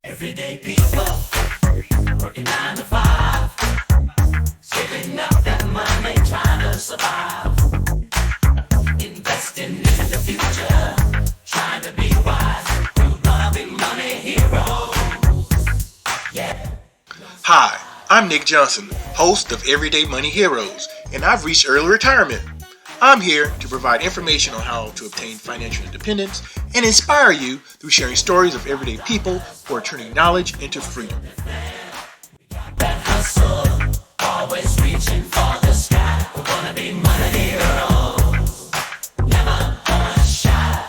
Everyday people working 9 to 5, saving up that money, trying to survive, investing in the future, trying to be wise, you gonna be money hero. Yeah. Hi, I'm Nik Johnson, host of Everyday Money Heroes, and I've reached early retirement. I'm here to provide information on how to obtain financial independence and inspire you through sharing stories of everyday people who are turning knowledge into freedom. That hustle, always reaching for the sky. We're gonna be money heroes, never gonna shy.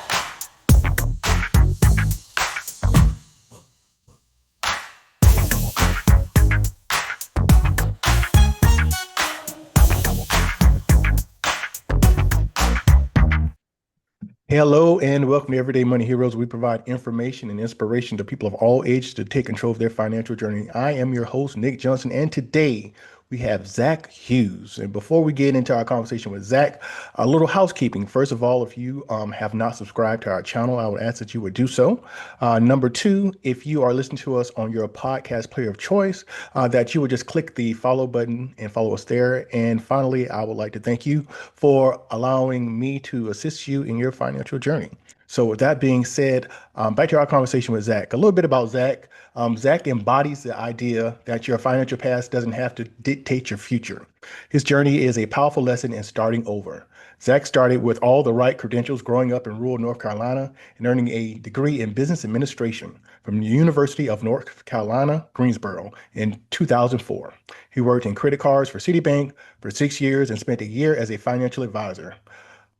Hello and welcome to Everyday Money Heroes. We provide information and inspiration to people of all ages to take control of their financial journey. I am your host, Nik Johnson, and today we have Zack Hughes. And before we get into our conversation with Zack, a little housekeeping. First of all, if you have not subscribed to our channel, I would ask that you would do so. Number two, if you are listening to us on your podcast player of choice, that you would just click the follow button and follow us there. And finally, I would like to thank you for allowing me to assist you in your financial journey. So, with that being said, back to our conversation with Zack. A little bit about Zack. Zack embodies the idea that your financial past doesn't have to dictate your future. His journey is a powerful lesson in starting over. Zack started with all the right credentials growing up in rural North Carolina and earning a degree in business administration from the University of North Carolina, Greensboro in 2004. He worked in credit cards for Citibank for 6 years and spent a year as a financial advisor.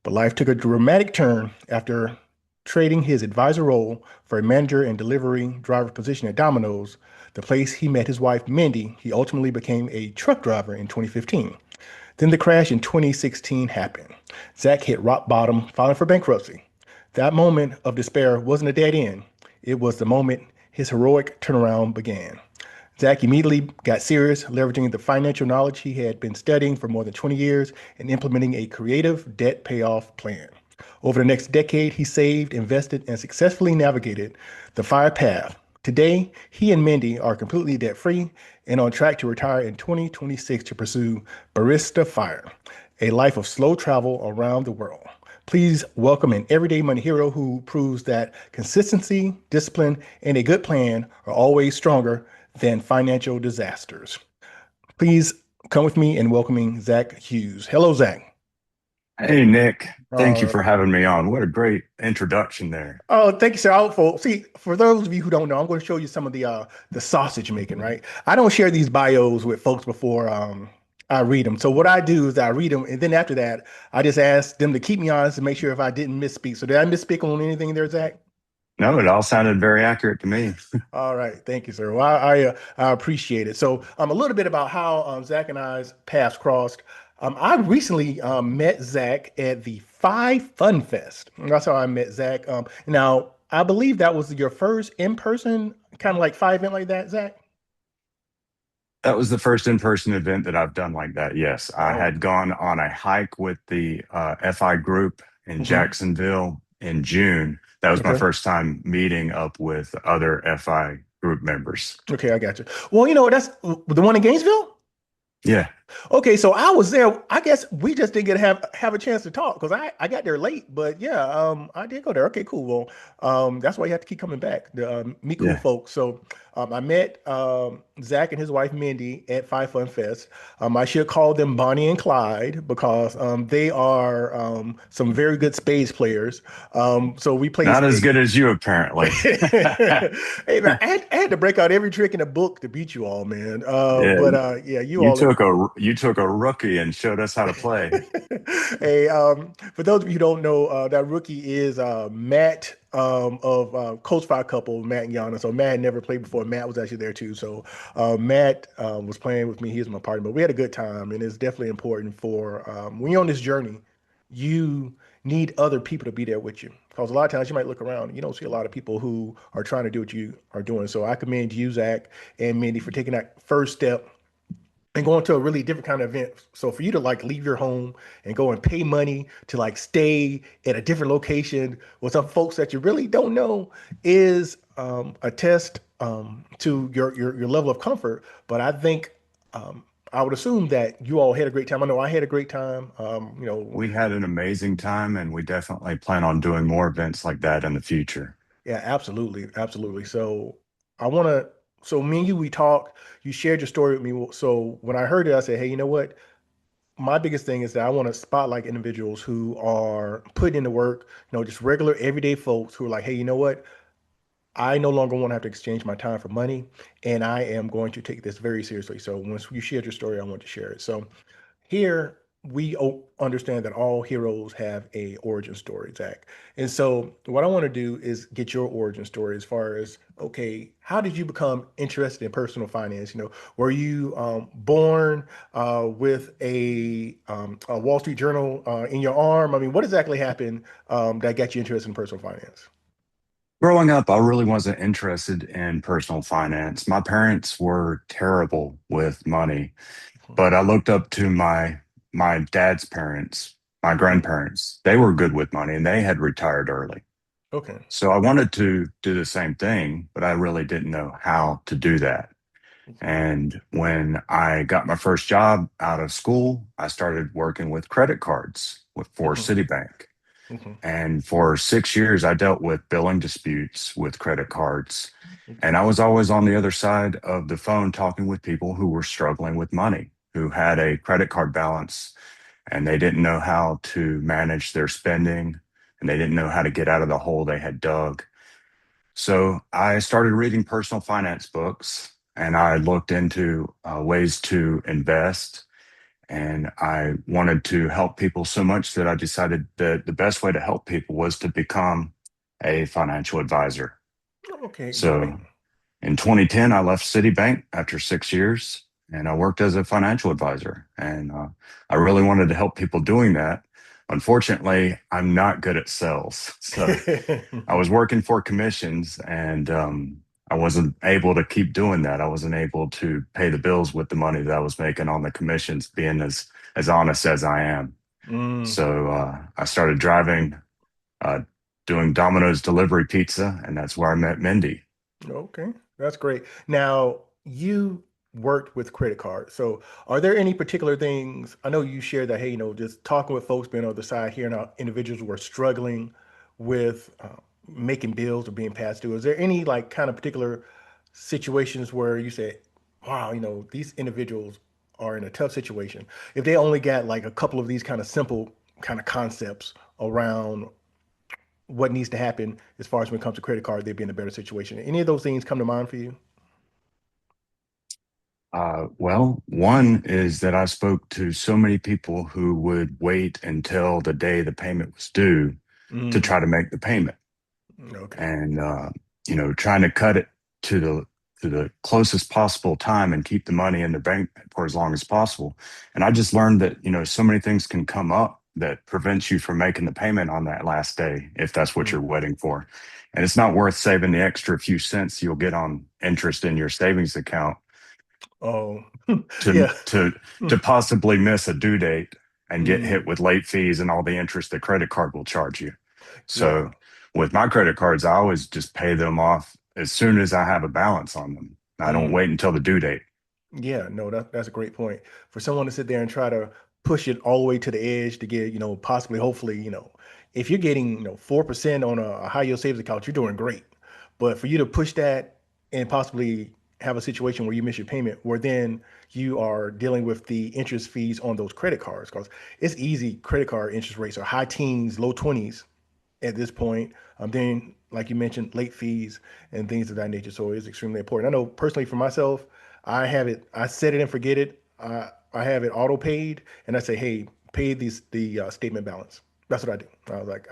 But life took a dramatic turn after trading his advisor role for a manager and delivery driver position at Domino's, the place he met his wife, Mindy. He ultimately became a truck driver in 2015. Then the crash in 2016 happened. Zack hit rock bottom, filing for bankruptcy. That moment of despair wasn't a dead end. It was the moment his heroic turnaround began. Zack immediately got serious, leveraging the financial knowledge he had been studying for more than 20 years and implementing a creative debt payoff plan. Over the next decade, he saved, invested, and successfully navigated the FIRE path. Today, he and Mindy are completely debt free and on track to retire in 2026 to pursue Barista f.i.r.e, a life of slow travel around the world. Please welcome an everyday money hero who proves that consistency, discipline, and a good plan are always stronger than financial disasters. Please come with me in welcoming Zack Hughes. Hello, Zack. Hey, Nick. Thank you Uh, for having me on. What a great introduction there. oh, thank you, sir. For those of you who don't know, I'm going to show you some of the sausage making. Right, I don't share these bios with folks before I read them. So what I do is I read them, and then after that, I just ask them to keep me honest and make sure if I didn't misspeak. So did I misspeak on anything there, Zack? No, it all sounded very accurate to me. All right, thank you, sir. Well, I appreciate it. So, a little bit about how Zach and I's paths crossed. I recently met Zach at the Five Fun Fest. That's how I met Zach. Now, I believe that was your first in-person kind of like five event like that, Zach. That was the first in-person event that I've done like that. Yes, I Oh, had gone on a hike with the FI group in mhm. Jacksonville in June. That was my Okay. first time meeting up with other FI group members. Okay, I got you. Well, that's the one in Gainesville. Yeah, Okay, so I was there. I guess we just didn't get to have a chance to talk because I got there late. But yeah, I did go there. Okay, cool. Well, that's why you have to keep coming back to meet cool yeah. folks. So I met Zach and his wife Mindy at Five Fun Fest. I should call them Bonnie and Clyde because they are some very good spades players. So we played Not as spades. good as you, apparently. Hey man, I had to break out every trick in the book to beat you all, man. Yeah, But yeah, you all. you took a rookie and showed us how to play. Hey, for those of you who don't know, that rookie is Matt of Coach Five Couple, Matt and Yana. So Matt had never played before. Matt was actually there too. So Matt was playing with me. He was my partner, but we had a good time, and it's definitely important for when you're on this journey, you need other people to be there with you. Because a lot of times you might look around, and you don't see a lot of people who are trying to do what you are doing. So I commend you, Zach, and Mindy for taking that first step and going to a really different kind of event. So for you to like leave your home and go and pay money to like stay at a different location with some folks that you really don't know is a test to your level of comfort. But I think I would assume that you all had a great time. I know I had a great time. We had an amazing time, and we definitely plan on doing more events like that in the future. Yeah, absolutely, absolutely. So I want to. So me and you, we talked. You shared your story with me. So when I heard it, I said, "Hey, you know what? My biggest thing is that I want to spotlight individuals who are putting in the work, just regular everyday folks who are like, hey, you know what? I no longer want to have to exchange my time for money, and I am going to take this very seriously. So once you shared your story, I want to share it. So here we understand that all heroes have a origin story, Zach. And so what I want to do is get your origin story as far as, okay, how did you become interested in personal finance? Were you born with a Wall Street Journal in your arm? I mean, what exactly happened that got you interested in personal finance? Growing up, I really wasn't interested in personal finance. My parents were terrible with money, but I looked up to my dad's parents, my Mhm. grandparents. They were good with money and they had retired early. Okay. So I wanted to do the same thing, but I really didn't know how to do that. Okay. And when I got my first job out of school, I started working with credit cards for Mhm. Citibank. Mhm. And for 6 years, I dealt with billing disputes with credit cards. And Okay. I was always on the other side of the phone talking with people who were struggling with money, who had a credit card balance and they didn't know how to manage their spending and they didn't know how to get out of the hole they had dug. So I started reading personal finance books and I looked into ways to invest. And I wanted to help people so much that I decided that the best way to help people was to become a financial advisor. Okay. Great. So in 2010, I left Citibank after 6 years and I worked as a financial advisor. And I really wanted to help people doing that. Unfortunately, I'm not good at sales. So I was working for commissions and I wasn't able to keep doing that. I wasn't able to pay the bills with the money that I was making on the commissions, being as honest as I am. Mm. So I started driving, uh, doing Domino's delivery pizza, and that's where I met Mindy. Okay, that's great. Now, you worked with credit cards. So, are there any particular things? I know you shared that, hey, just talking with folks being on the side, hearing how individuals were struggling with making bills or being passed due. Is there any like kind of particular situations where you say, wow, these individuals are in a tough situation? If they only got like a couple of these kind of simple kind of concepts around what needs to happen as far as when it comes to credit card, they'd be in a better situation. Any of those things come to mind for you? Well, one is that I spoke to so many people who would wait until the day the payment was due to Mm, try to make the payment. okay. And trying to cut it to the closest possible time and keep the money in the bank for as long as possible. And I just learned that so many things can come up that prevents you from making the payment on that last day if that's what Mm. you're waiting for. And it's not worth saving the extra few cents you'll get on interest in your savings account Oh, to yeah. to to possibly miss a due date and get hit Mm, with late fees and all the interest the credit card will charge you. yeah. So with my credit cards, I always just pay them off as soon as I have a balance on them. I don't Mm. wait until the due date. Yeah, no, that's a great point. For someone to sit there and try to push it all the way to the edge to get, possibly, hopefully, if you're getting, 4% on a high yield savings account, you're doing great. But for you to push that and possibly have a situation where you miss your payment, where then you are dealing with the interest fees on those credit cards, because it's easy. Credit card interest rates are high teens, low 20s at this point. Then, like you mentioned, late fees and things of that nature. So it's extremely important. I know personally for myself, I have it. I set it and forget it. I have it auto paid, and I say, hey, pay the statement balance. That's what I do. I was like,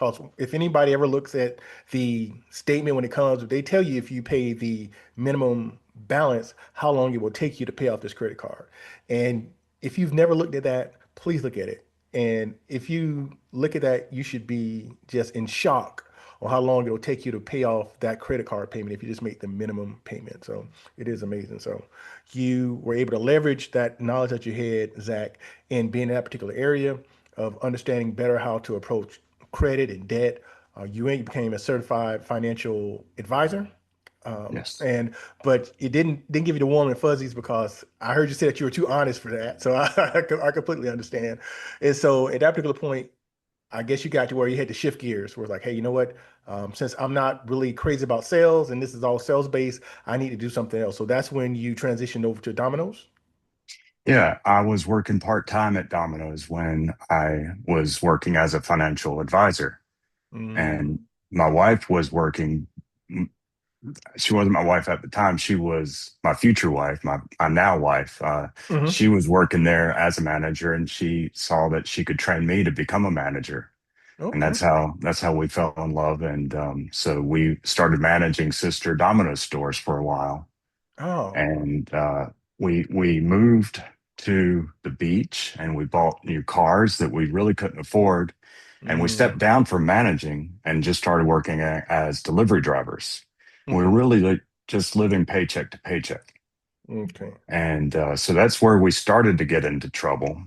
also, if anybody ever looks at the statement when it comes, they tell you if you pay the minimum balance, how long it will take you to pay off this credit card. And if you've never looked at that, please look at it. And if you look at that, you should be just in shock on how long it'll take you to pay off that credit card payment if you just make the minimum payment. So it is amazing. So you were able to leverage that knowledge that you had, Zach, and being in that particular area of understanding better how to approach credit and debt. You became a certified financial advisor. Yes. And but it didn't give you the warm and fuzzies because I heard you say that you were too honest for that. So I completely understand. And so at that particular point, I guess you got to where you had to shift gears, where it's like, hey, you know what? Since I'm not really crazy about sales and this is all sales based, I need to do something else. So that's when you transitioned over to Domino's. Yeah, I was working part-time at Domino's when I was working as a financial advisor. Mm, And my wife was working. She wasn't my wife at the time. She was my future wife, my now wife. hmm. She was working there as a manager, and she saw that she could train me to become a manager. And Okay. that's how we fell in love. And so we started managing sister Domino's stores for a while. Oh. And we moved to the beach, and we bought new cars that we really couldn't afford. And we stepped Mm, down from managing and just started working as delivery drivers. We were hmm. really like just living paycheck to paycheck. Okay. And so that's where we started to get into trouble.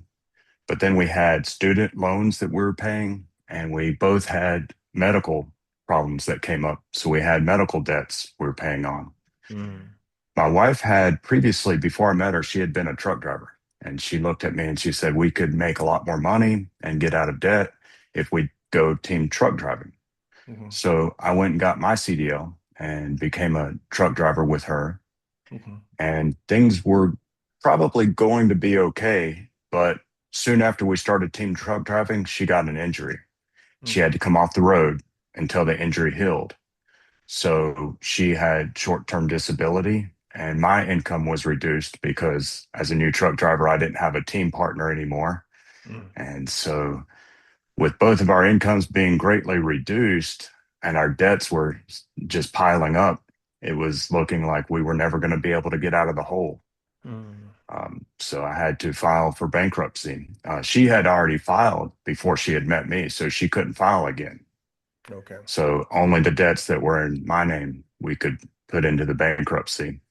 But then we had student loans that we were paying, and we both had medical problems that came up. So we had medical debts we were paying on. Mm, My wife had previously, before I met her, she had been a truck driver. And she looked at me and she said, we could make a lot more money and get out of debt if we go team truck driving. hmm. So I went and got my CDL and became a truck driver with her. Hmm. And things were probably going to be okay. But soon after we started team truck driving, she got an injury. She had Okay. to come off the road until the injury healed. So she had short term disability, and my income was reduced because as a new truck driver, I didn't have a team partner anymore. Mm, And so, with both of our incomes being greatly reduced and our debts were just piling up, it was looking like we were never going to be able to get out of the hole. mm, So I had to file for bankruptcy. She had already filed before she had met me, so she couldn't file again. okay. So only the debts that were in my name we could put into the bankruptcy.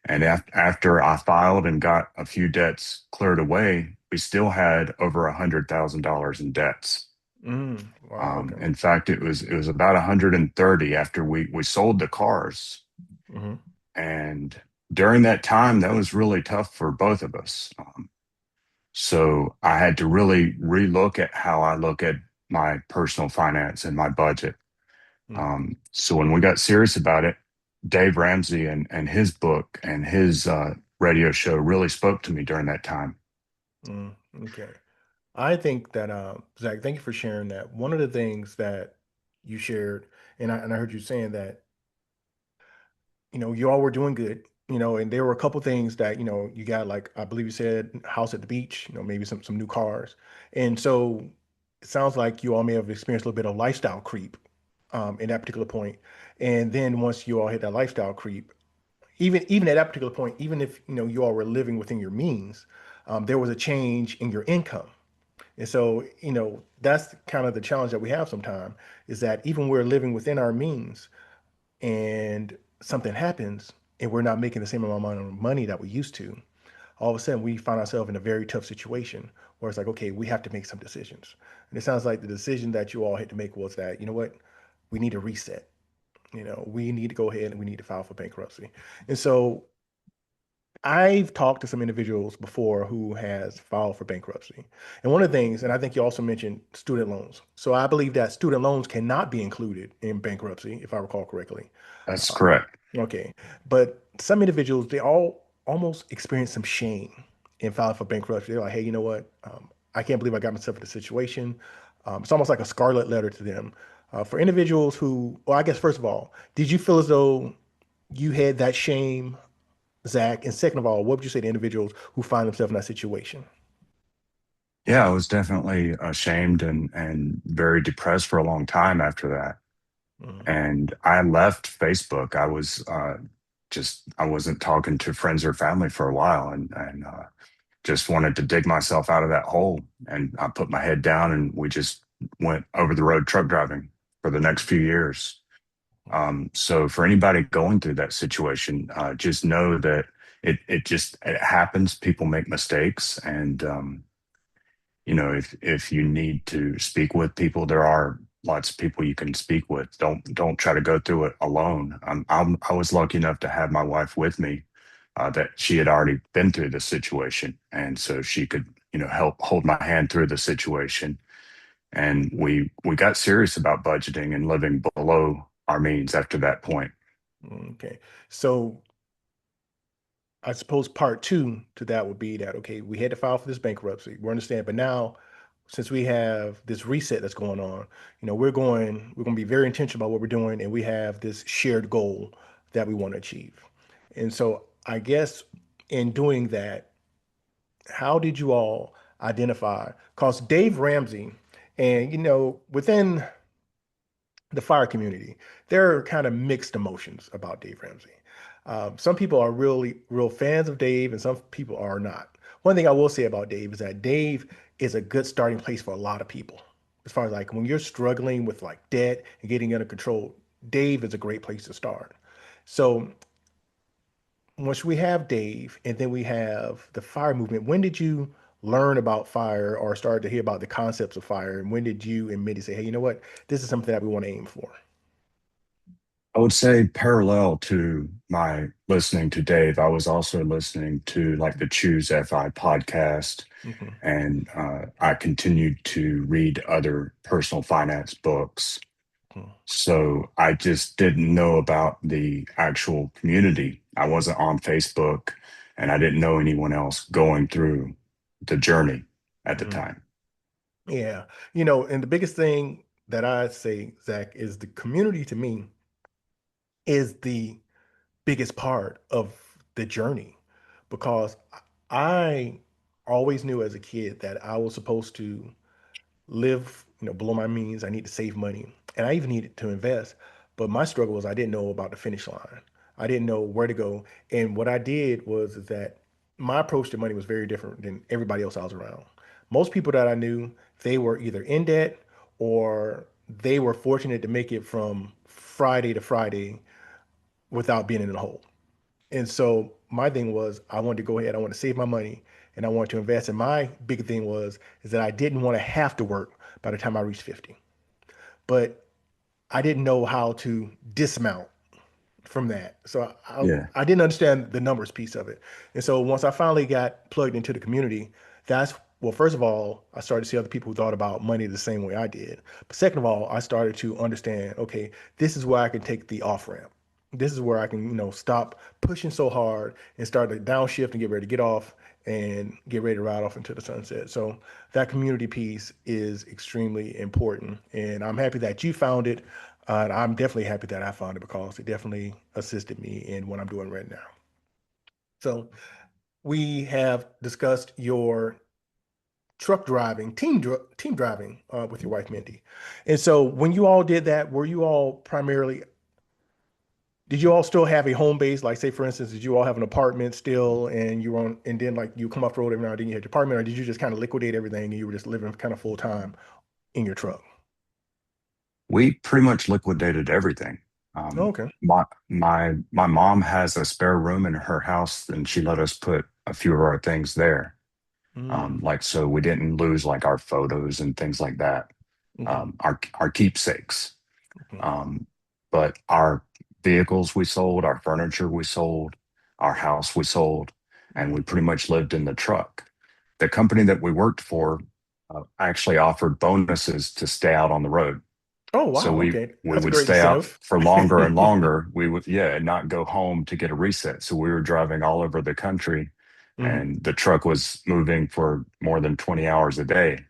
And after I filed and got a few debts cleared away, we still had over $100,000 in debts. Wow. Okay. In fact, it was about 130 after we sold the cars. Hmm. And during that time, that was really tough for both of us. So I had to really relook at how I look at my personal finance and my budget. Mm, So when we got serious about it, Dave Ramsey and his book and his radio show really spoke to me during that time. okay. I think that, Zach, thank you for sharing that. One of the things that you shared, and I heard you saying that, you all were doing good, and there were a couple things that, you got, like, I believe you said house at the beach, maybe some new cars. And so it sounds like you all may have experienced a little bit of lifestyle creep in that particular point. And then once you all hit that lifestyle creep, even at that particular point, even if you all were living within your means, there was a change in your income. And so, that's kind of the challenge that we have sometimes is that even we're living within our means and something happens and we're not making the same amount of money that we used to, all of a sudden we find ourselves in a very tough situation where it's like, okay, we have to make some decisions. And it sounds like the decision that you all had to make was that, you know what, we need to reset. We need to go ahead and we need to file for bankruptcy. And so I've talked to some individuals before who has filed for bankruptcy. And one of the things, and I think you also mentioned student loans. So I believe that student loans cannot be included in bankruptcy, if I recall correctly. That's Um, correct. okay. But some individuals, they all almost experience some shame in filing for bankruptcy. They're like, hey, you know what? I can't believe I got myself in this situation. It's almost like a scarlet letter to them. For individuals who, well, I guess, first of all, did you feel as though you had that shame, Zach? And second of all, what would you say to individuals who find themselves in that situation? Yeah, I was definitely ashamed and very depressed for a long time after that. Mm, And I left Facebook. I was just I wasn't talking to friends or family for a while, and just wanted to dig myself out of that hole. And I put my head down, and we just went over the road truck driving. for the next few years. So for anybody going through that situation, just know that it happens. People make mistakes, and if you need to speak with people, there are lots of people you can speak with. Don't try to go through it alone. I was lucky enough to have my wife with me, that she had already been through this situation, and so she could help hold my hand through the situation. And we got serious about budgeting and living below our means after that point. Okay. So I suppose part two to that would be that, okay, we had to file for this bankruptcy. We understand, but now since we have this reset that's going on, we're going to be very intentional about what we're doing, and we have this shared goal that we want to achieve. And so I guess in doing that, how did you all identify? Because Dave Ramsey, and within the fire community, there are kind of mixed emotions about Dave Ramsey. Some people are really real fans of Dave, and some people are not. One thing I will say about Dave is that Dave is a good starting place for a lot of people. As far as like when you're struggling with like debt and getting under control, Dave is a great place to start. So once we have Dave and then we have the fire movement, when did you learn about fire or start to hear about the concepts of fire? And when did you and Mindy say, hey, you know what? This is something that we want to aim for? I would say parallel to my listening to Dave, I was also listening to like the Choose FI podcast, Hmm. and I continued to read other personal finance books. So I just didn't know about the actual community. I wasn't on Facebook, and I didn't know anyone else going through the journey at the Hmm. time. Yeah. And the biggest thing that I say, Zach, is the community to me is the biggest part of the journey because I always knew as a kid that I was supposed to live, below my means. I need to save money, and I even needed to invest. But my struggle was I didn't know about the finish line. I didn't know where to go. And what I did was is that my approach to money was very different than everybody else I was around. Most people that I knew, they were either in debt or they were fortunate to make it from Friday to Friday without being in the hole. And so my thing was I wanted to go ahead, I wanted to save my money and I wanted to invest. And my big thing was is that I didn't want to have to work by the time I reached 50. But I didn't know how to dismount from that. So Yeah. I didn't understand the numbers piece of it. And so once I finally got plugged into the community, that's well, first of all, I started to see other people who thought about money the same way I did. But second of all, I started to understand, okay, this is where I can take the off ramp. This is where I can, stop pushing so hard and start to downshift and get ready to get off and get ready to ride off into the sunset. So that community piece is extremely important. And I'm happy that you found it. And I'm definitely happy that I found it because it definitely assisted me in what I'm doing right now. So we have discussed your truck driving, team driving with your wife Mindy. And so when you all did that, were you all primarily did you all still have a home base? Like say for instance, did you all have an apartment still and you were on and then like you come off the road every now and then you had your apartment, or did you just kind of liquidate everything and you were just living kind of full time in your truck? We pretty much liquidated everything. Oh, Um, okay. my mom has a spare room in her house, and she let us put a few of our things there. Mm, Like so we didn't lose like our photos and things like that. okay. Our keepsakes. Okay. Um, but our vehicles we sold, our furniture we sold, our house we sold, and we Mm. pretty much lived in the truck. The company that we worked for actually offered bonuses to stay out on the road. Oh, So wow. Okay. we That's a would great stay out incentive. for longer and longer. We would, yeah, and not go home to get a reset. So we were driving all over the country, Mhm. and the truck was moving for more than 20 hours a day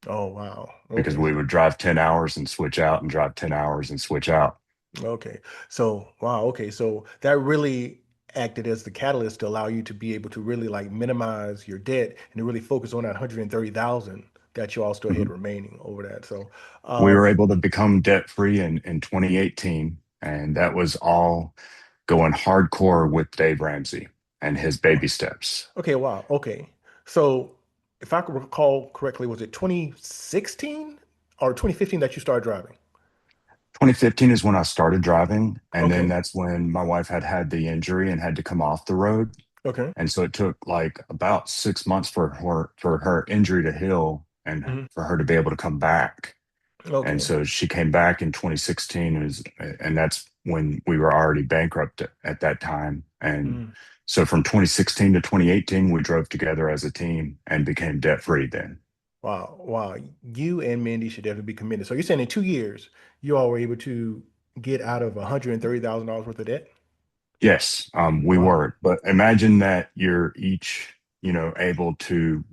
Oh, wow. because Okay. we would drive 10 hours and switch out and drive 10 hours and switch out. Okay. So, wow. Okay. So that really acted as the catalyst to allow you to be able to really like minimize your debt and to really focus on that 130,000 that you all still had Mhm. remaining over that. So, We were um, able to become debt free in 2018. And that was all going hardcore with Dave Ramsey and his baby steps. okay. Wow. Okay. So if I could recall correctly, was it 2016 or 2015 that you started driving? 2015 is when I started driving, and then Okay. that's when my wife had the injury and had to come off the road. Okay. And so it took like about 6 months for her injury to heal and Hmm. for her to be able to come back. And Okay. so she came back in 2016, and that's when we were already bankrupt at that time. And Mm. so from 2016 to 2018, we drove together as a team and became debt free then. Wow. Wow. You and Mindy should definitely be committed. So you're saying in 2 years, you all were able to get out of $130,000 worth of debt? Yes, we Wow. were. But imagine that you're each, able to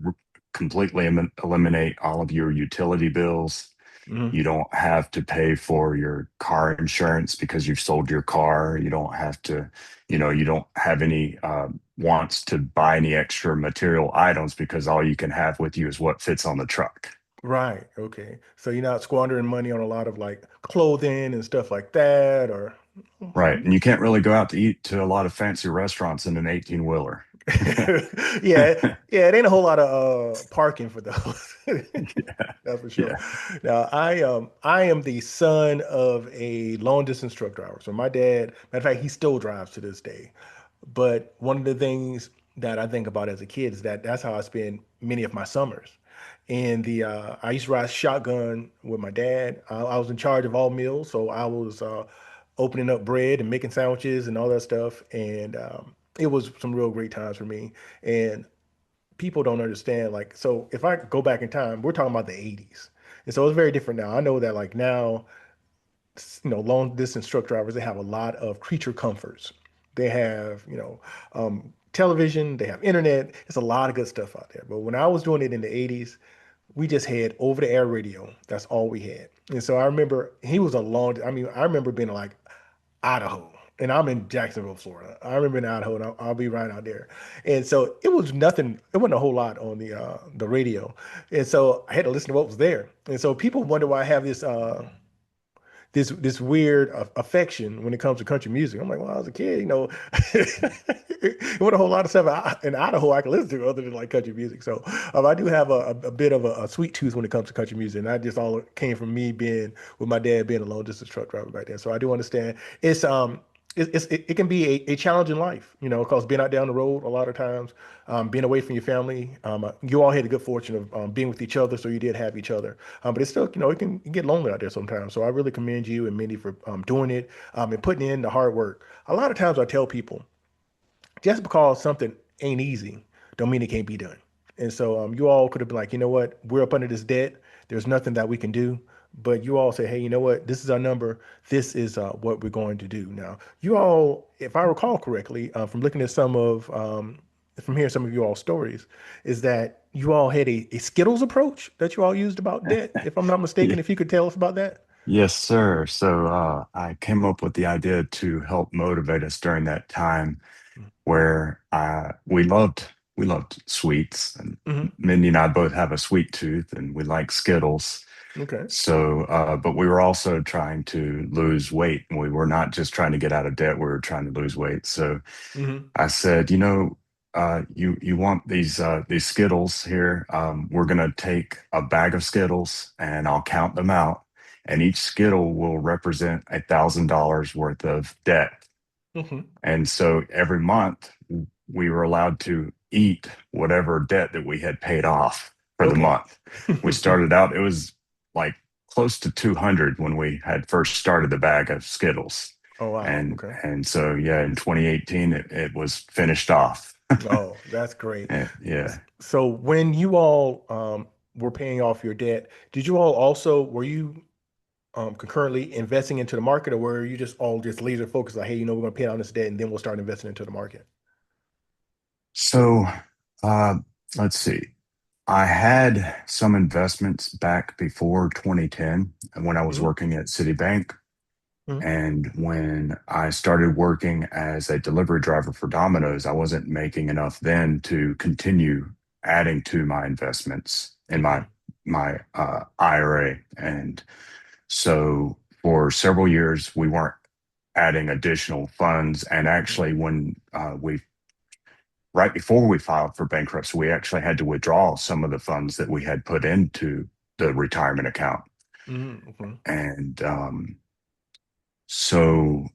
completely eliminate all of your utility bills. Hmm. You don't have to pay for your car insurance because you've sold your car. You don't have to, you don't have any wants to buy any extra material items because all you can have with you is what fits on the truck. Right. Okay. So you're not squandering money on a lot of like clothing and stuff like that, or Right. And you can't really go out to eat to a lot of fancy restaurants in an 18 wheeler. yeah, yeah. It ain't a whole lot of parking for those. That's for sure. Yeah. Now, I am the son of a long distance truck driver. So my dad, matter of fact, he still drives to this day. But one of the things that I think about as a kid is that that's how I spend many of my summers. And I used to ride shotgun with my dad. I was in charge of all meals, so I was opening up bread and making sandwiches and all that stuff. And it was some real great times for me. And people don't understand, like, so if I go back in time, we're talking about the 80s. And so it's very different now. I know that like now, long distance truck drivers, they have a lot of creature comforts. They have, television, they have internet. It's a lot of good stuff out there. But when I was doing it in the 80s, we just had over the air radio. That's all we had. And so I remember he was a long, I mean, I remember being like Idaho. And I'm in Jacksonville, Florida. I remember in Idaho, and I'll be right out there. And so it was nothing. It wasn't a whole lot on the radio, and so I had to listen to what was there. And so people wonder why I have this weird affection when it comes to country music. I'm like, well, I was a kid, it wasn't a whole lot of stuff in Idaho I can listen to other than like country music. So I do have a bit of a sweet tooth when it comes to country music, and that just all came from me being with my dad being a long distance truck driver back then. So I do understand it can be a challenge in life, because being out down the road a lot of times, being away from your family, you all had the good fortune of being with each other, so you did have each other. But it's still, it can get lonely out there sometimes. So I really commend you and Mindy for doing it and putting in the hard work. A lot of times I tell people, just because something ain't easy, don't mean it can't be done. And so you all could have been like, you know what, we're up under this debt. There's nothing that we can do. But you all say, hey, you know what, this is our number. This is what we're going to do. Now, you all, if I recall correctly, from looking at from hearing some of you all stories, is that you all had a Skittles approach that you all used about debt, if I'm not mistaken. If you could tell us about that. Yes, sir. So I came up with the idea to help motivate us during that time where we loved sweets, and Mm-hmm. Mindy and I both have a sweet tooth, and we like Skittles. Okay. So, but we were also trying to lose weight. We were not just trying to get out of debt; we were trying to lose weight. So Mm-hmm. I said, you want these Skittles here? We're gonna take a bag of Skittles, and I'll count them out, and each Skittle will represent $1,000 worth of debt. Mm-hmm. And so every month we were allowed to eat whatever debt that we had paid off for the Okay. month. We started out, it was like close to 200 when we had first started the bag of Skittles. Oh, wow. And Okay. and so yeah, in 2018 it was finished off. Oh, that's great. Yeah. So when you all were paying off your debt, did you all also were you concurrently investing into the market, or were you just all just laser focused like, hey, we're going to pay down this debt and then we'll start investing into the market? So uh let's see. I had some investments back before 2010 when I was Hmm. working at Citibank. Hmm. And when I started working as a delivery driver for Domino's, I wasn't making enough then to continue adding to my investments in my Hmm. IRA. And so for several years, we weren't adding additional funds. And actually, when we right before we filed for bankruptcy, we actually had to withdraw some of the funds that we had put into the retirement account. Hmm. Hmm. And So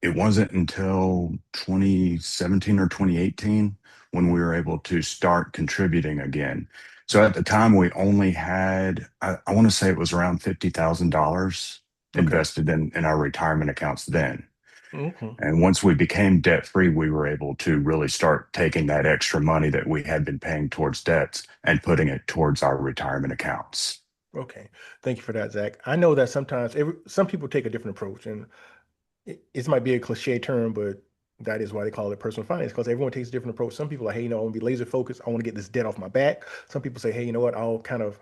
it wasn't until 2017 or 2018 when Mhm. we were able to start contributing again. So at the time, we only had, I want to say it was around $50,000 Okay. invested in our retirement accounts then. Okay. And once we became debt free, we were able to really start taking that extra money that we had been paying towards debts and putting it towards our retirement accounts. Okay. Thank you for that, Zach. I know that sometimes some people take a different approach, and it might be a cliche term, but that is why they call it personal finance because everyone takes a different approach. Some people are, hey, I want to be laser focused. I want to get this debt off my back. Some people say, hey, you know what? I'll kind of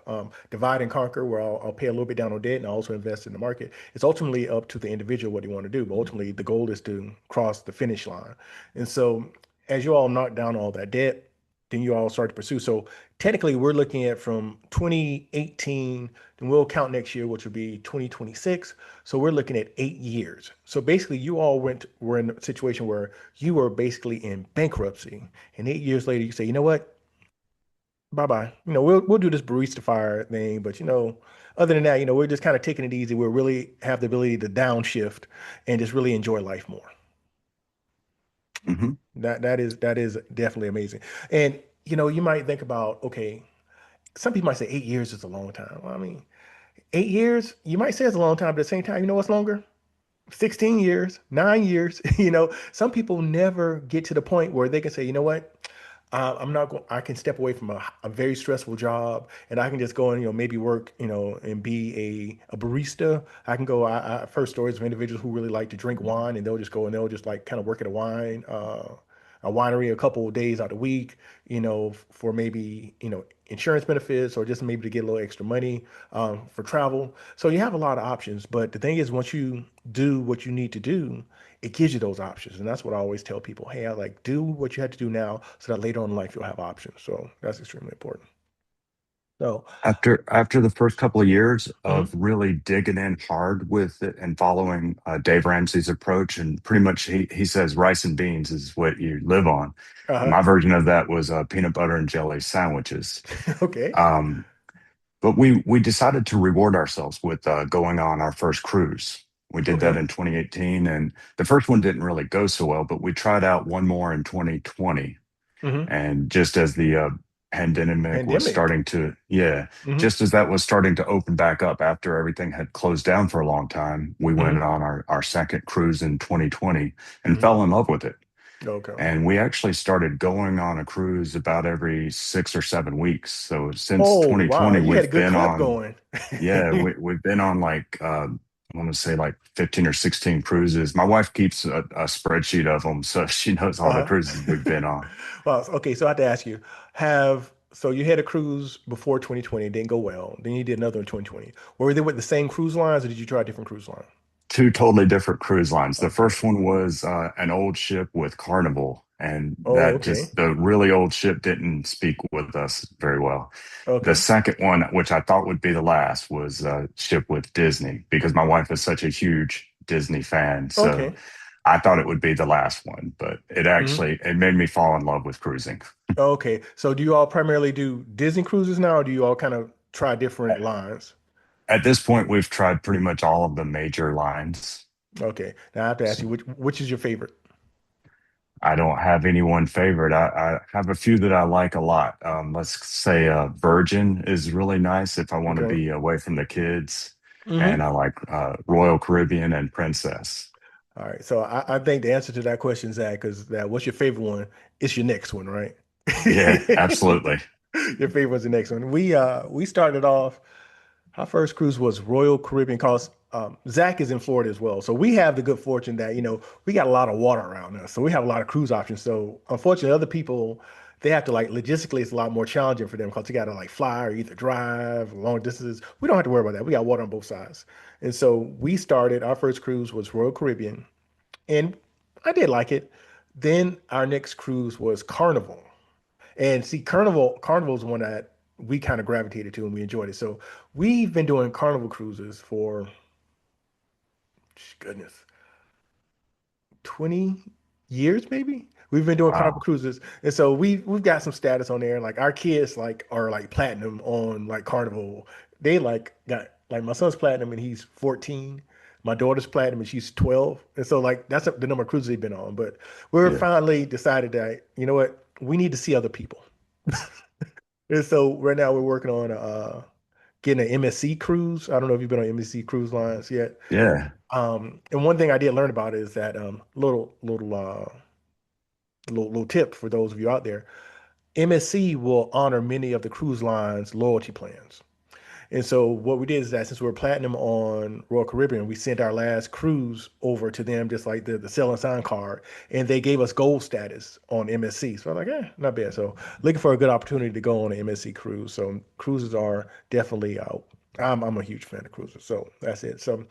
divide and conquer where I'll pay a little bit down on debt and I'll also invest in the market. It's ultimately up to the individual what they want to do. But ultimately, the goal is to cross the finish line. And so, as you all knock down all that debt, then you all start to pursue. So technically, we're looking at from 2018, then we'll count next year, which will be 2026. So we're looking at 8 years. So basically, you all were in a situation where you were basically in bankruptcy, and 8 years later, you say, you know what, bye bye. We'll do this barista fire thing, but other than that, we're just kind of taking it easy. We'll really have the ability to downshift and just really enjoy life more. Mhm. That is definitely amazing. And you might think about, okay, some people might say 8 years is a long time. Well, I mean, 8 years, you might say it's a long time, but at the same time, you know what's longer? 16 years, 9 years. Some people never get to the point where they can say, you know what? I'm not going, I can step away from a very stressful job and I can just go and, maybe work, and be a barista. I can go, I've heard stories of individuals who really like to drink wine and they'll just go and they'll just like kind of work at a winery a couple of days out of the week, for maybe, insurance benefits or just maybe to get a little extra money for travel. So you have a lot of options. But the thing is, once you do what you need to do, it gives you those options. And that's what I always tell people. Hey, I like do what you have to do now so that later on in life you'll have options. So that's extremely important. So, After the first couple of years of mhm. really digging in hard with it and following Dave Ramsey's approach, and pretty much he says rice and beans is what you live on. Uh-huh. My version of that was peanut butter and jelly sandwiches. Okay. Um, but we decided to reward ourselves with going on our first cruise. We did that Okay. in 2018, and the first one didn't really go so well, but we tried out one more in 2020. Hmm. And just as the pandemic was Pandemic. starting to, yeah, Hmm. just as that was starting to open back up after everything had closed down for a long time, we went Hmm. on our second cruise in 2020 and Hmm. fell in love with it. Okay. And we actually started going on a cruise about every 6 or 7 weeks. So since Oh, wow. 2020, You had a we've good been clip on, going. yeah, we've been on like, I want to say like 15 or 16 cruises. My wife keeps a spreadsheet of them, so she knows all the Uh-huh. cruises we've been on. Well, okay, so I have to ask you, so you had a cruise before 2020, didn't go well. Then you did another in 2020. Were they with the same cruise lines or did you try a different cruise line? Two totally different cruise lines. The Okay. first one was an old ship with Carnival, and Oh, that okay. just the really old ship didn't speak with us very well. The Okay. second one, which I thought would be the last, was a ship with Disney because my wife is such a huge Disney fan. So Okay. I thought it would be the last one, but Hmm. it made me fall in love with cruising. Okay. So do you all primarily do Disney cruises now or do you all kind of try different lines? At this point, we've tried pretty much all of the major lines. Okay. Now I have to ask you, which is your favorite? I don't have any one favorite. I have a few that I like a lot. Let's say Virgin is really nice if I want to Okay. be away from the kids. And Hmm. I like Royal Caribbean and Princess. All right. So I think the answer to that question, Zach, is that what's your favorite one? It's your next one, right? Yeah, absolutely. Your favorite was the next one. We started off. Our first cruise was Royal Caribbean. Cause Zach is in Florida as well, so we have the good fortune that we got a lot of water around us, so we have a lot of cruise options. So unfortunately, other people they have to like logistically, it's a lot more challenging for them because you got to like fly or either drive long distances. We don't have to worry about that. We got water on both sides, and so we started. Our first cruise was Royal Caribbean, and I did like it. Then our next cruise was Carnival. And see, Carnival is one that we kind of gravitated to and we enjoyed it. So we've been doing Carnival cruises for goodness, 20 years maybe. We've been doing Carnival Wow. cruises. And so we've got some status on there. Like our kids like are like platinum on like Carnival. They like got like my son's platinum and he's 14. My daughter's platinum and she's 12. And so like that's the number of cruises they've been on. But we're Yeah. finally decided that, you know what, we need to see other people. And so right now we're working on getting an MSC cruise. I don't know if you've been on MSC cruise lines yet. Yeah. And one thing I did learn about is that little tip for those of you out there. MSC will honor many of the cruise lines loyalty plans. And so what we did is that since we were platinum on Royal Caribbean, we sent our last cruise over to them, just like the sell and sign card, and they gave us gold status on MSC. So I'm like, not bad. So looking for a good opportunity to go on an MSC cruise. So cruises are definitely out. I'm a huge fan of cruises. So that's it. So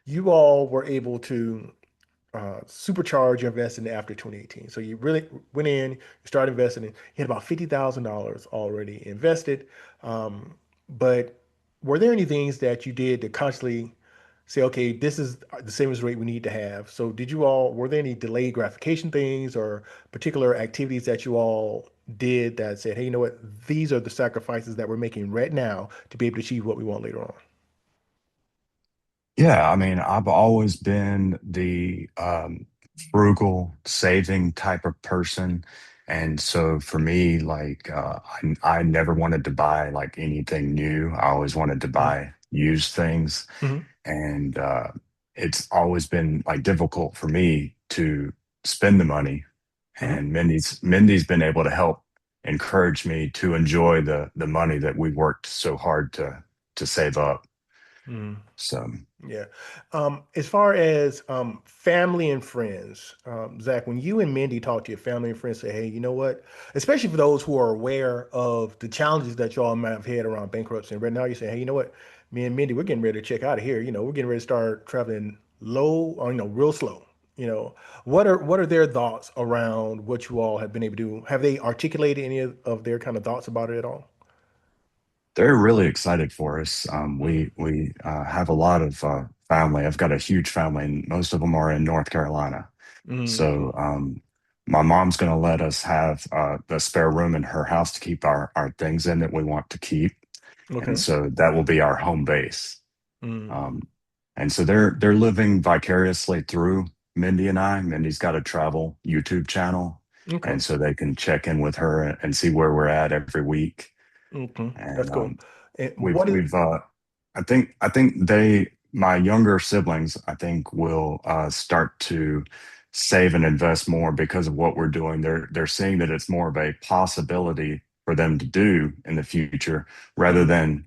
you all were able to supercharge your investing after 2018. So you really went in, you started investing, you had about $50,000 already invested. Um, but were there any things that you did to consciously say, okay, this is the savings rate we need to have? So were there any delayed gratification things or particular activities that you all did that said, hey, you know what, these are the sacrifices that we're making right now to be able to achieve what we want later on? Yeah, I mean, I've always been the frugal saving type of person. And so for me, like, I never wanted to buy like anything new. I always wanted to Mhm, buy used things. mhm, And it's always been like difficult for me to spend the money. mhm, And Mindy's been able to help encourage me to enjoy the money that we worked so hard to save up. mhm. So Yeah. As far as family and friends, Zach, when you and Mindy talk to your family and friends, say, hey, you know what? Especially for those who are aware of the challenges that y'all might have had around bankruptcy. And right now you say, hey, you know what? Me and Mindy, we're getting ready to check out of here. We're getting ready to start traveling low or, real slow. What are their thoughts around what you all have been able to do? Have they articulated any of their kind of thoughts about it at all? they're really excited for us. Mm, We have a lot of family. I've got a huge family, and most of them are in North Carolina. So mm, my mom's going to let us have the spare room in her house to keep our things in that we want to keep, and okay. so that will be our home base. Mm, Um, and so they're living vicariously through Mindy and I. Mindy's got a travel YouTube channel, okay. and so they can check in with her and see where we're at every week. Okay. That's And cool. And we've what is we've I think they my younger siblings I think will start to save and invest more because of what we're doing. They're seeing that it's more of a possibility for them to do in the future rather Mhm, than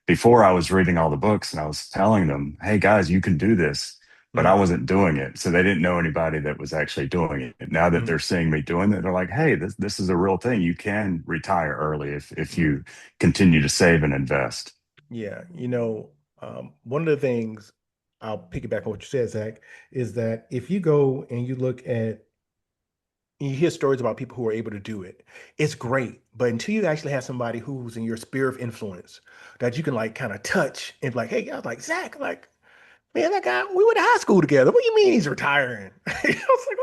before. I was reading all the books and I was telling them, hey guys, you can do this. But I mhm, wasn't doing it. So they didn't know anybody that was actually doing it. Now that mhm, they're seeing me doing it, they're like, hey, this is a real thing. You can retire early if mhm. you continue to save and invest. Yeah, one of the things I'll piggyback on what you said, Zach, is that if you go and you look at you hear stories about people who are able to do it, it's great. But until you actually have somebody who's in your sphere of influence that you can like kind of touch and be like, hey, I was like, Zach, like, man, that guy, we went to high school together. What do you mean he's retiring? I was like,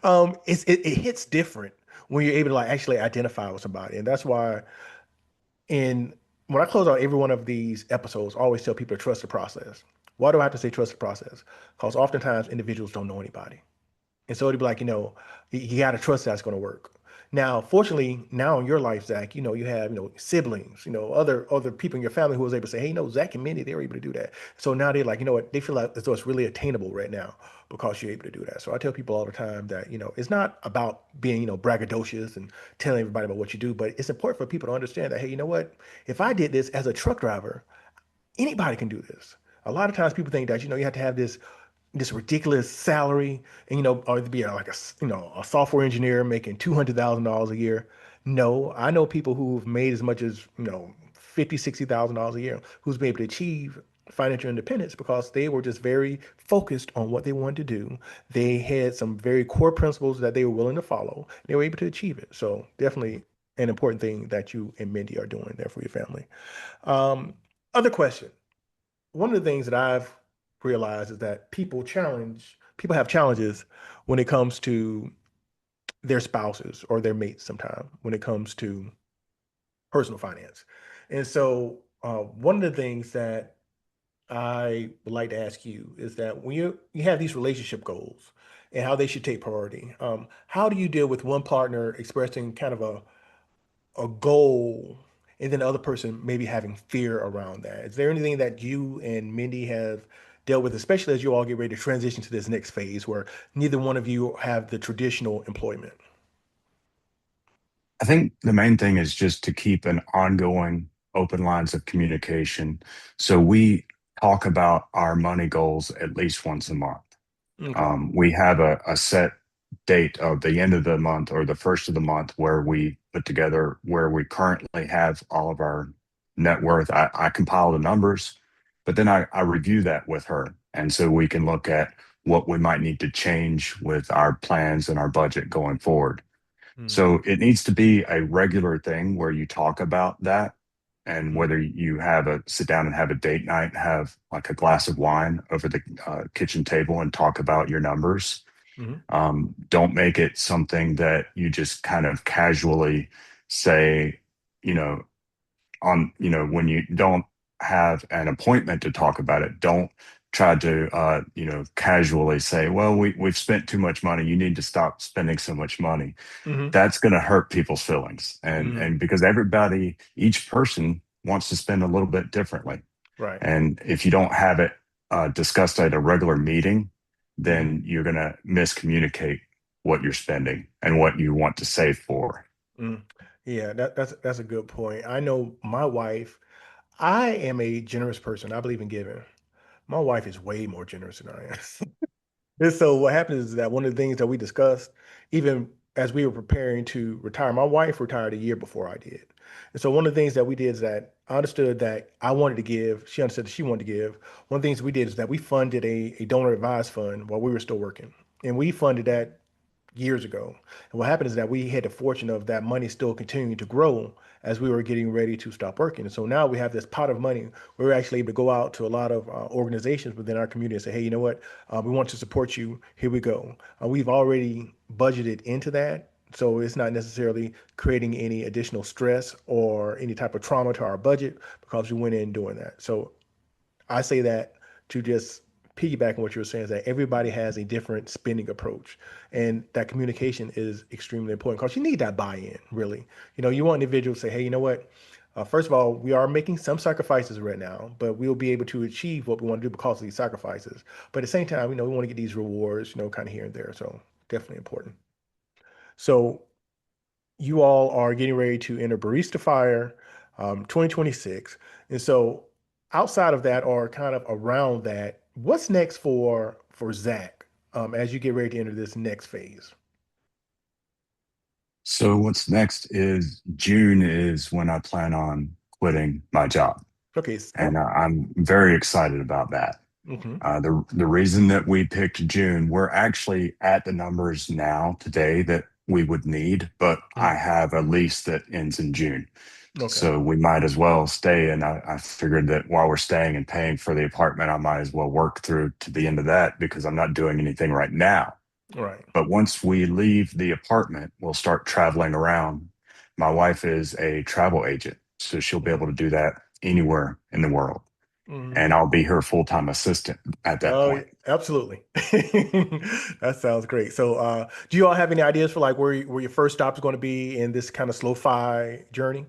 what? It hits different when you're able to like actually identify with somebody. And that's why in when I close out every one of these episodes, I always tell people to trust the process. Why do I have to say trust the process? Because oftentimes individuals don't know anybody. And so it'd be like, you got to trust that's going to work. Now, fortunately, now in your life, Zach, you have, siblings, other people in your family who was able to say, hey, Zach and Mindy, they were able to do that. So now they're like, you know what, they feel like as though it's really attainable right now because you're able to do that. So I tell people all the time that, it's not about being, braggadocious and telling everybody about what you do, but it's important for people to understand that, hey, you know what, if I did this as a truck driver, anybody can do this. A lot of times people think that you have to have this ridiculous salary and or to be like a software engineer making $200,000 a year. No, I know people who've made as much as 50, $60,000 a year who's been able to achieve financial independence because they were just very focused on what they wanted to do. They had some very core principles that they were willing to follow. They were able to achieve it. So definitely an important thing that you and Mindy are doing there for your family. Um, Other question. One of the things that I've realized is that people have challenges when it comes to their spouses or their mates sometimes when it comes to personal finance. And so one of the things that I would like to ask you is that when you have these relationship goals and how they should take priority, how do you deal with one partner expressing kind of a goal and then the other person maybe having fear around that? Is there anything that you and Mindy have dealt with, especially as you all get ready to transition to this next phase where neither one of you have the traditional employment? I think the main thing is just to keep an ongoing open lines of communication. So we talk about our money goals at least once a month. Okay. We have a set date of the end of the month or the first of the month where we put together where we currently have all of our net worth. I compile the numbers, but then I review that with her. And so we can look at what we might need to change with our plans and our budget going forward. Mm, So it needs to be a regular thing where you talk about that. And mm, whether you have a sit down and have a date night, have like a glass of wine over the kitchen table and talk about your numbers. mm, Don't make it something that you just kind of casually say, you know, when you don't have an appointment to talk about it, don't try to, casually say, well, we've spent too much money. You need to stop spending so much money. mm, That's going to hurt people's feelings. mm. And because each person wants to spend a little bit differently. Right. And if you don't have it discussed at a regular meeting, Mm, then you're going to miscommunicate what you're spending and what you want to save for. mm. Yeah, that's a good point. I know my wife, I am a generous person. I believe in giving. My wife is way more generous than I am. And so what happens is that one of the things that we discussed, even as we were preparing to retire, my wife retired a year before I did. And so one of the things that we did is that I understood that I wanted to give, she understood that she wanted to give. One of the things we did is that we funded a donor advised fund while we were still working. And we funded that years ago. And what happened is that we had the fortune of that money still continuing to grow as we were getting ready to stop working. And so now we have this pot of money. We're actually able to go out to a lot of organizations within our community and say, hey, you know what? We want to support you. Here we go. We've already budgeted into that. So it's not necessarily creating any additional stress or any type of trauma to our budget because we went in doing that. So I say that to just piggyback on what you were saying is that everybody has a different spending approach, and that communication is extremely important because you need that buy-in. Really, you want individuals to say, "Hey, you know what? First of all, we are making some sacrifices right now, but we'll be able to achieve what we want to do because of these sacrifices. But at the same time, we want to get these rewards, kind of here and there. So definitely important. So you all are getting ready to enter Barista Fire 2026. And so outside of that or kind of around that, what's next for Zach as you get ready to enter this next phase? So what's next is June is when I plan on quitting my job. Okay. And I'm very excited about that. Mm-hmm, The reason that we picked June, we're actually at the numbers now today that we would need, but I mm-hmm. have a lease that ends in June. Okay. So we might as well stay. And I figured that while we're staying and paying for the apartment, I might as well work through to the end of that because I'm not doing anything right now. All right. But once we leave the apartment, we'll start traveling around. My wife is a travel agent, so she'll be able to do that anywhere in the world. Mm-hmm. And I'll be her full time assistant at that Oh, yeah, point. absolutely. That sounds great. So, do you all have any ideas for like where your first stop is going to be in this kind of slow-fi journey?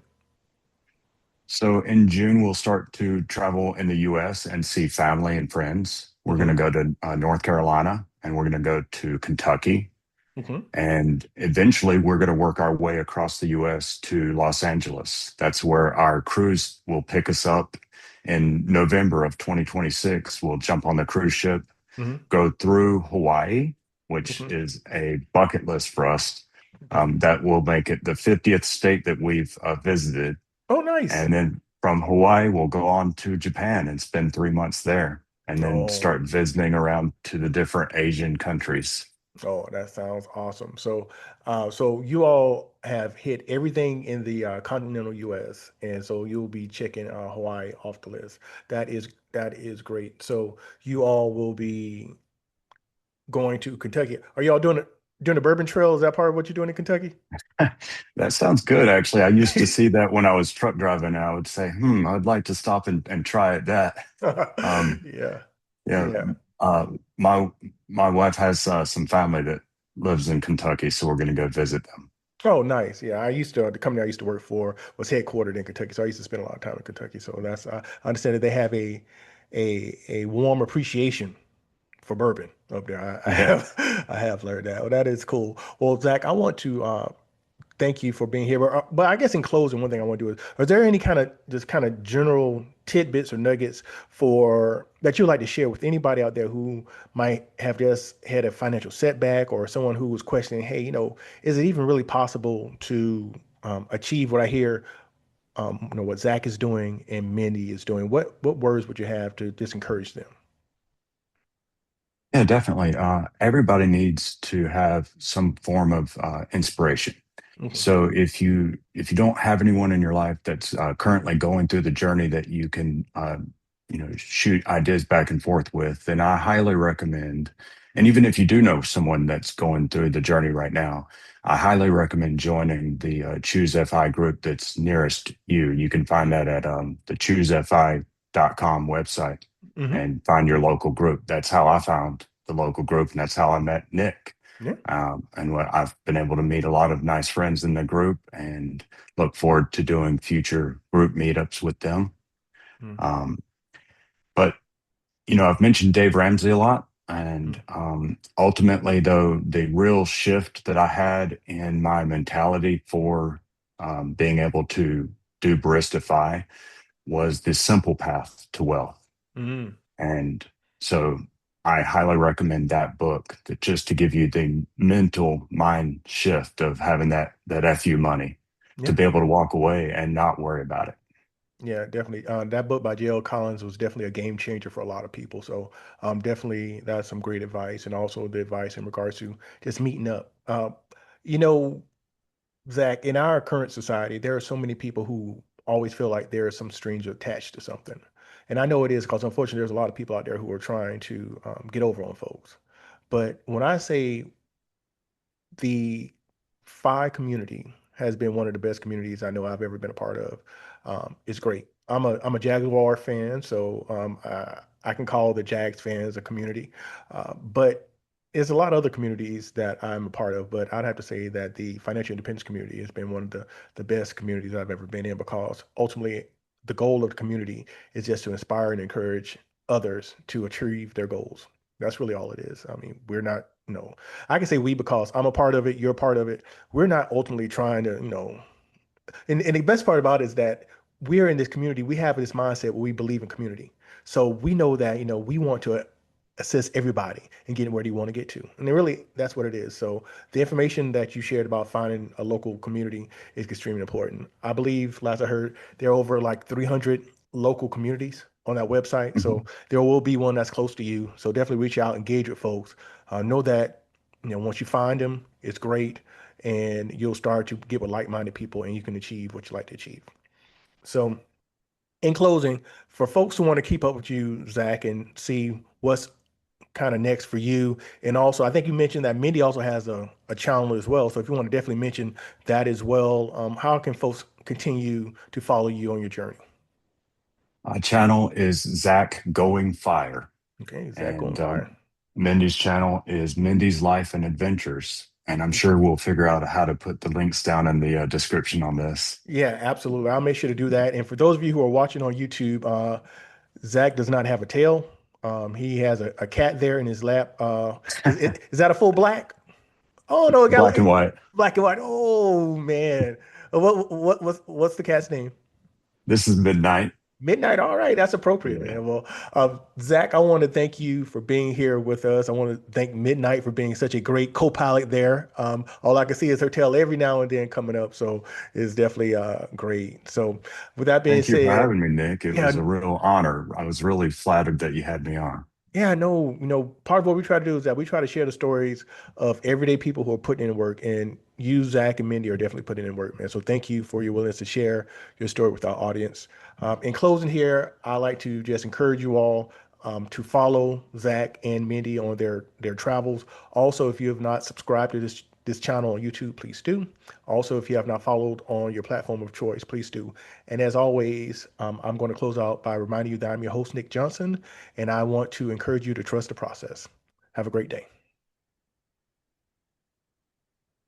So in June, we'll start to travel in the US and see family and friends. We're going to Mm-hmm. go to North Carolina and we're going to go to Kentucky. Mm-hmm. And eventually, we're going to work our way across the US to Los Angeles. That's where our cruise will pick us up in November of 2026. We'll jump on the cruise ship, Mm-hmm. go through Hawaii, which Mm-hmm. is a bucket list for us. Okay. That will make it the 50th state that we've visited. Oh, nice. And then from Hawaii, we'll go on to Japan and spend 3 months there, and then Oh, start visiting around to the different Asian countries. oh, that sounds awesome. So you all have hit everything in the continental U.S., and so you'll be checking Hawaii off the list. That is great. So you all will be going to Kentucky. Are y'all doing it? Doing the Bourbon Trail, is that part of what you're doing in Kentucky? That sounds good, actually. I used to see that when I was truck driving, and I would say, I'd like to stop and try that. Um, Yeah. yeah, Yeah. uh, my my wife has some family that lives in Kentucky, so we're going to go visit them. Oh, nice. Yeah, the company I used to work for was headquartered in Kentucky, so I used to spend a lot of time in Kentucky. So I understand that they have a warm appreciation for bourbon up there. I Yeah, have I have learned that. Well, that is cool. Well, Zach, I want to thank you for being here. But I guess in closing, one thing I want to do is there any kind of just kind of general tidbits or nuggets for that you'd like to share with anybody out there who might have just had a financial setback or someone who was questioning, hey, is it even really possible to achieve what I hear, what Zach is doing and Mindy is doing? What words would you have to just encourage them? yeah, definitely. Everybody needs to have some form of inspiration. Mhm. So if you don't have anyone in your life that's currently going through the journey that you can shoot ideas back and forth with, then I highly recommend. And even if you do know someone that's going through the journey right now, I highly recommend joining the Choose FI group that's nearest you. You can find that at the choosefi.com website Hmm. and find your local group. That's how I found the local group, and that's how I met Nick. Yeah. And what I've been able to meet a lot of nice friends in the group and look forward to doing future group meetups with them. Um, but, I've mentioned Dave Ramsey a lot. And ultimately, though, the real shift that I had in my mentality for being able to do Baristify was the simple path to wealth. Mm-hmm. And so I highly recommend that book that just to give you the mental mind shift of having that FU money to Yeah. be able to walk away and not worry about it. Yeah, definitely. That book by J.L. Collins was definitely a game changer for a lot of people. So, definitely that's some great advice, and also the advice in regards to just meeting up. You know, Zach, in our current society, there are so many people who always feel like there is some strings attached to something, and I know it is because unfortunately, there's a lot of people out there who are trying to get over on folks. But when I say the Phi community has been one of the best communities I know I've ever been a part of. It's great. I'm a Jaguar fan, so I can call the Jags fans a community. But there's a lot of other communities that I'm a part of, but I'd have to say that the financial independence community has been one of the best communities I've ever been in because ultimately the goal of the community is just to inspire and encourage others to achieve their goals. That's really all it is. I mean, we're not, I can say we because I'm a part of it, you're a part of it. We're not ultimately trying to, and the best part about it is that we're in this community. We have this mindset where we believe in community. So we know that, we want to assist everybody and getting where they want to get to. And really, that's what it is. So the information that you shared about finding a local community is extremely important. I believe, last I heard, there are over like 300 local communities on that website. So Mhm. there will be one that's close to you. So definitely reach out, engage with folks. Know that, once you find them, it's great and you'll start to get with like-minded people and you can achieve what you like to achieve. So in closing, for folks who want to keep up with you, Zach, and see what's kind of next for you, and also I think you mentioned that Mindy also has a channel as well. So if you want to definitely mention that as well, how can folks continue to follow you on your journey? Channel is Zach Going Fire, Okay, Zach on and fire. Mindy's channel is Mindy's Life and Adventures. And I'm Okay. sure we'll figure out how to put the links down in the description on this. Yeah, absolutely. I'll make sure to do that. And for those of you who are watching on YouTube, Zach does not have a tail. He has a cat there in his lap. Is that a full black? Oh no, it got Black and white. black and white. Oh man, what's the cat's name? This is Midnight. Midnight. All right, that's appropriate, Yeah. man. Well, Zach, I want to thank you for being here with us. I want to thank Midnight for being such a great co-pilot there. All I can see is her tail every now and then coming up, so it's definitely great. So, with that being Thank you for said, having me, Nick. It was yeah, a real honor. I was really flattered that you had me on. yeah, no, part of what we try to do is that we try to share the stories of everyday people who are putting in work, and you, Zach, and Mindy are definitely putting in work, man. So thank you for your willingness to share your story with our audience. In closing here, I like to just encourage you all. to follow Zach and Mindy on their travels. Also, if you have not subscribed to this channel on YouTube, please do. Also, if you have not followed on your platform of choice, please do. And as always, I'm going to close out by reminding you that I'm your host, Nik Johnson, and I want to encourage you to trust the process. Have a great day.